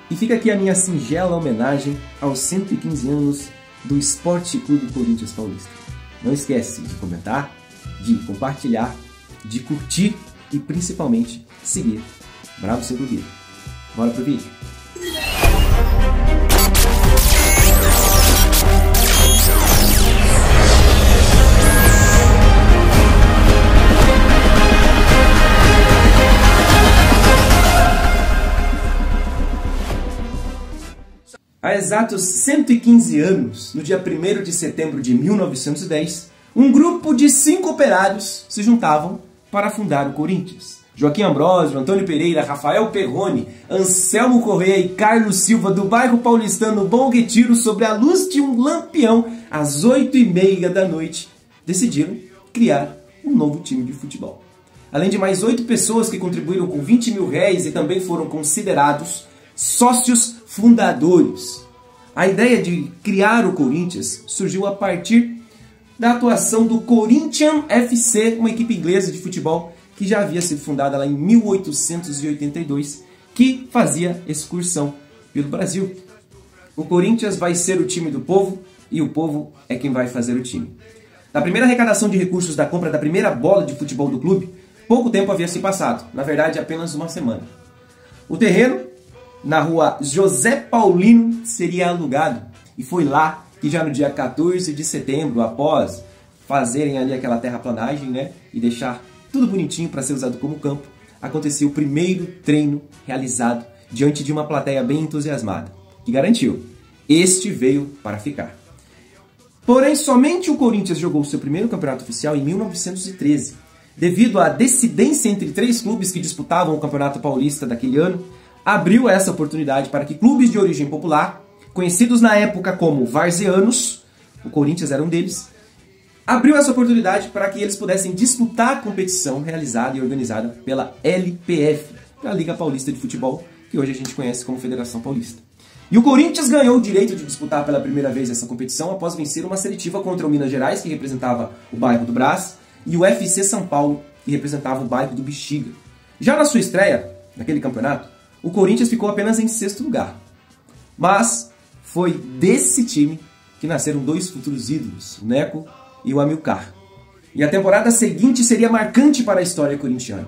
E fica aqui a minha singela homenagem aos 115 anos do Esporte Clube Corinthians Paulista. Não esquece de comentar, de compartilhar, de curtir e principalmente seguir Bravo Sem Dúvida. Bora pro vídeo? Há exatos 115 anos, no dia 1º de setembro de 1910, um grupo de 5 operários se juntavam para fundar o Corinthians. Joaquim Ambrosio, Antônio Pereira, Rafael Perrone, Anselmo Corrêa e Carlos Silva, do bairro paulistano Bom Retiro, sob a luz de um lampião, às 8h30 da noite, decidiram criar um novo time de futebol. Além de mais 8 pessoas que contribuíram com R$20 mil e também foram considerados sócios fundadores. A ideia de criar o Corinthians surgiu a partir da atuação do Corinthians FC, uma equipe inglesa de futebol que já havia sido fundada lá em 1882, que fazia excursão pelo Brasil. O Corinthians vai ser o time do povo e o povo é quem vai fazer o time. Na primeira arrecadação de recursos da compra da primeira bola de futebol do clube, pouco tempo havia se passado, na verdade apenas uma semana. O terreno, na rua José Paulino, seria alugado, e foi lá que já no dia 14 de setembro, após fazerem ali aquela terraplanagem, né, e deixar tudo bonitinho para ser usado como campo, aconteceu o primeiro treino realizado diante de uma plateia bem entusiasmada, que garantiu: este veio para ficar. Porém, somente o Corinthians jogou seu primeiro campeonato oficial em 1913. Devido à dissidência entre 3 clubes que disputavam o Campeonato Paulista daquele ano, abriu essa oportunidade para que clubes de origem popular, conhecidos na época como varzianos, o Corinthians era um deles, abriu essa oportunidade para que eles pudessem disputar a competição realizada e organizada pela LPF, a Liga Paulista de Futebol, que hoje a gente conhece como Federação Paulista. E o Corinthians ganhou o direito de disputar pela primeira vez essa competição após vencer uma seletiva contra o Minas Gerais, que representava o bairro do Brás, e o FC São Paulo, que representava o bairro do Bexiga. Já na sua estreia, naquele campeonato, o Corinthians ficou apenas em 6º lugar. Mas foi desse time que nasceram 2 futuros ídolos, o Neco e o Amilcar. E a temporada seguinte seria marcante para a história corintiana,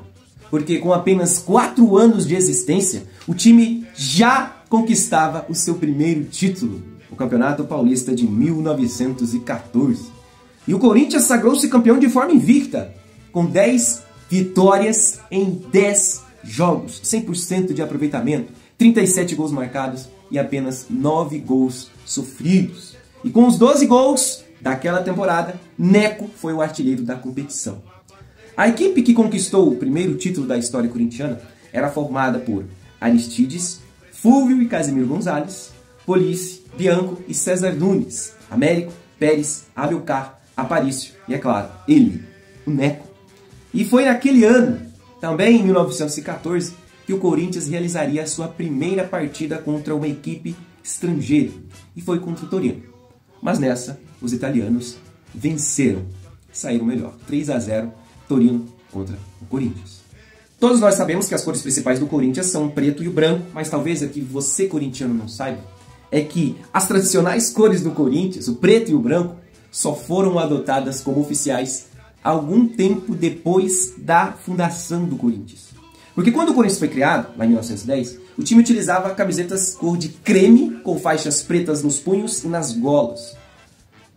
porque com apenas 4 anos de existência, o time já conquistava o seu primeiro título, o Campeonato Paulista de 1914. E o Corinthians sagrou-se campeão de forma invicta, com 10 vitórias em 10 jogos, 100% de aproveitamento, 37 gols marcados e apenas 9 gols sofridos. E com os 12 gols daquela temporada, Neco foi o artilheiro da competição. A equipe que conquistou o primeiro título da história corintiana era formada por Aristides, Fúvio e Casimiro Gonzalez, Police, Bianco e César Nunes, Américo, Pérez, Amilcar, Aparício e, é claro, ele, o Neco. E foi naquele ano, também em 1914, que o Corinthians realizaria a sua primeira partida contra uma equipe estrangeira, e foi contra o Torino. Mas nessa, os italianos venceram, saíram melhor, 3-0, Torino contra o Corinthians. Todos nós sabemos que as cores principais do Corinthians são o preto e o branco, mas talvez aqui você, corintiano, não saiba, é que as tradicionais cores do Corinthians, o preto e o branco, só foram adotadas como oficiais algum tempo depois da fundação do Corinthians. Porque quando o Corinthians foi criado, lá em 1910, o time utilizava camisetas cor de creme, com faixas pretas nos punhos e nas golas.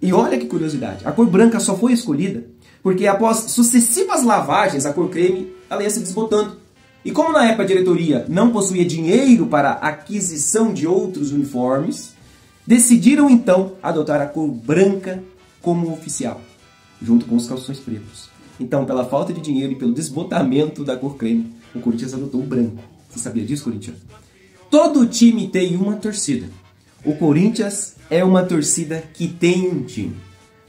E olha que curiosidade, a cor branca só foi escolhida porque após sucessivas lavagens, a cor creme ela ia se desbotando. E como na época a diretoria não possuía dinheiro para a aquisição de outros uniformes, decidiram então adotar a cor branca como oficial, junto com os calções pretos. Então, pela falta de dinheiro e pelo desbotamento da cor creme, o Corinthians adotou o branco. Você sabia disso, corintiano? Todo time tem uma torcida. O Corinthians é uma torcida que tem um time.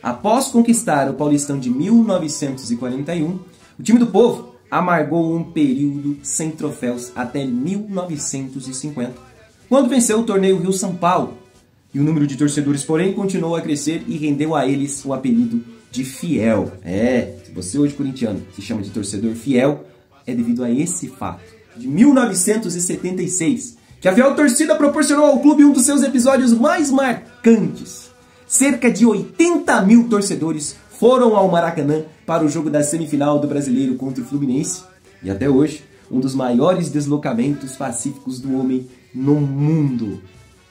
Após conquistar o Paulistão de 1941, o time do povo amargou um período sem troféus até 1950, quando venceu o torneio Rio-São Paulo. E o número de torcedores, porém, continuou a crescer e rendeu a eles o apelido de fiel. Se você hoje, corintiano, se chama de torcedor fiel, é devido a esse fato. De 1976, que a fiel torcida proporcionou ao clube um dos seus episódios mais marcantes. Cerca de 80 mil torcedores foram ao Maracanã para o jogo da semifinal do Brasileiro contra o Fluminense, e até hoje, um dos maiores deslocamentos pacíficos do homem no mundo,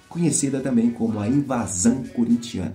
conhecida também como a invasão corintiana.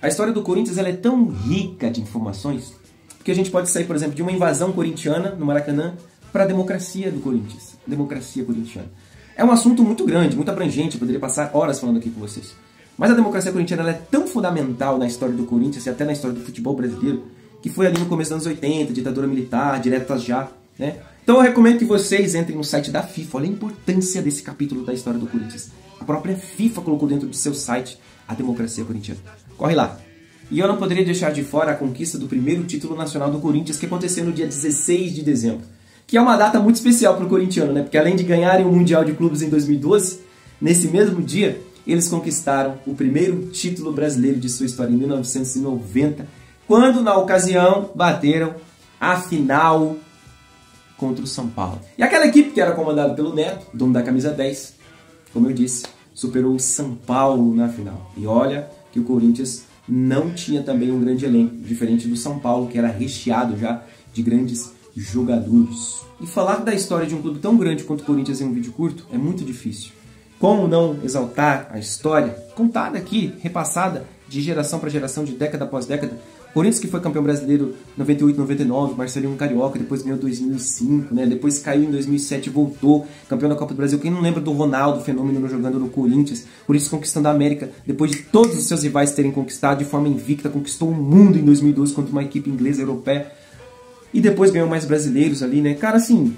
A história do Corinthians ela é tão rica de informações, porque a gente pode sair, por exemplo, de uma invasão corintiana no Maracanã para a democracia do Corinthians, democracia corintiana. É um assunto muito grande, muito abrangente, eu poderia passar horas falando aqui com vocês. Mas a democracia corintiana ela é tão fundamental na história do Corinthians e até na história do futebol brasileiro, que foi ali no começo dos anos 80, ditadura militar, diretas já, né? Então eu recomendo que vocês entrem no site da FIFA, olha a importância desse capítulo da história do Corinthians. A própria FIFA colocou dentro do seu site a democracia corintiana. Corre lá! E eu não poderia deixar de fora a conquista do primeiro título nacional do Corinthians, que aconteceu no dia 16 de dezembro. Que é uma data muito especial para o corintiano, né? Porque além de ganharem o Mundial de Clubes em 2012, nesse mesmo dia, eles conquistaram o primeiro título brasileiro de sua história em 1990, quando, na ocasião, bateram a final contra o São Paulo. E aquela equipe que era comandada pelo Neto, dono da camisa 10, como eu disse, superou o São Paulo na final. E olha que o Corinthians não tinha também um grande elenco, diferente do São Paulo, que era recheado já de grandes jogadores. E falar da história de um clube tão grande quanto o Corinthians em um vídeo curto é muito difícil. Como não exaltar a história, contada aqui, repassada de geração para geração, de década após década. Corinthians que foi campeão brasileiro 98, 99, Marcelinho Carioca, depois ganhou 2005, né? Depois caiu em 2007 e voltou, campeão da Copa do Brasil. Quem não lembra do Ronaldo, fenômeno jogando no Corinthians, Corinthians conquistando a América, depois de todos os seus rivais terem conquistado de forma invicta, conquistou o mundo em 2012 contra uma equipe inglesa europeia, e depois ganhou mais brasileiros ali, né? Cara, assim,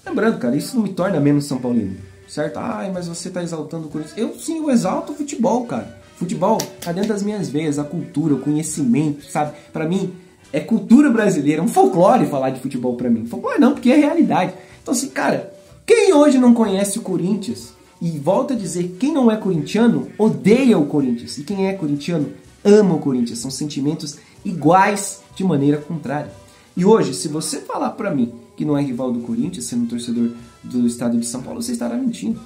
lembrando, cara, isso não me torna menos São Paulino, certo? Ai, mas você tá exaltando o Corinthians. Eu sim, eu exalto o futebol, cara. Futebol tá dentro das minhas veias, a cultura, o conhecimento, sabe? Pra mim, é cultura brasileira, é um folclore falar de futebol pra mim. Folclore não, porque é realidade. Então assim, cara, quem hoje não conhece o Corinthians, e volta a dizer, quem não é corintiano, odeia o Corinthians. E quem é corintiano, ama o Corinthians. São sentimentos iguais de maneira contrária. E hoje, se você falar pra mim que não é rival do Corinthians, sendo torcedor do estado de São Paulo, você estará mentindo.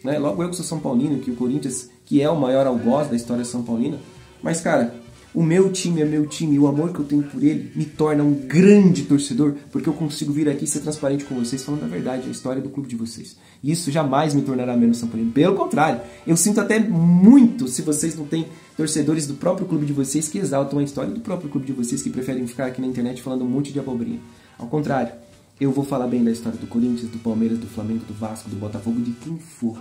Né? Logo eu que sou São Paulino, que o Corinthians, que é o maior algoz da história São Paulina, mas cara, o meu time é meu time e o amor que eu tenho por ele me torna um grande torcedor, porque eu consigo vir aqui e ser transparente com vocês, falando a verdade, a história do clube de vocês. E isso jamais me tornará menos São Paulino. Pelo contrário, eu sinto até muito se vocês não têm torcedores do próprio clube de vocês que exaltam a história do próprio clube de vocês, que preferem ficar aqui na internet falando um monte de abobrinha. Ao contrário, eu vou falar bem da história do Corinthians, do Palmeiras, do Flamengo, do Vasco, do Botafogo, de quem for.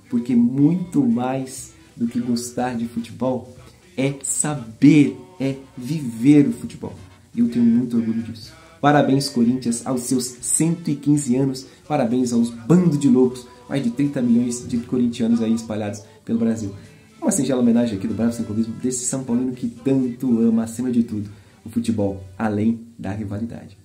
Porque muito mais do que gostar de futebol é saber, é viver o futebol. E eu tenho muito orgulho disso. Parabéns, Corinthians, aos seus 115 anos. Parabéns aos bandos de loucos, mais de 30 milhões de corintianos aí espalhados pelo Brasil. Uma singela homenagem aqui do Bravo Sem Clubismo, desse São Paulino que tanto ama, acima de tudo, o futebol, além da rivalidade.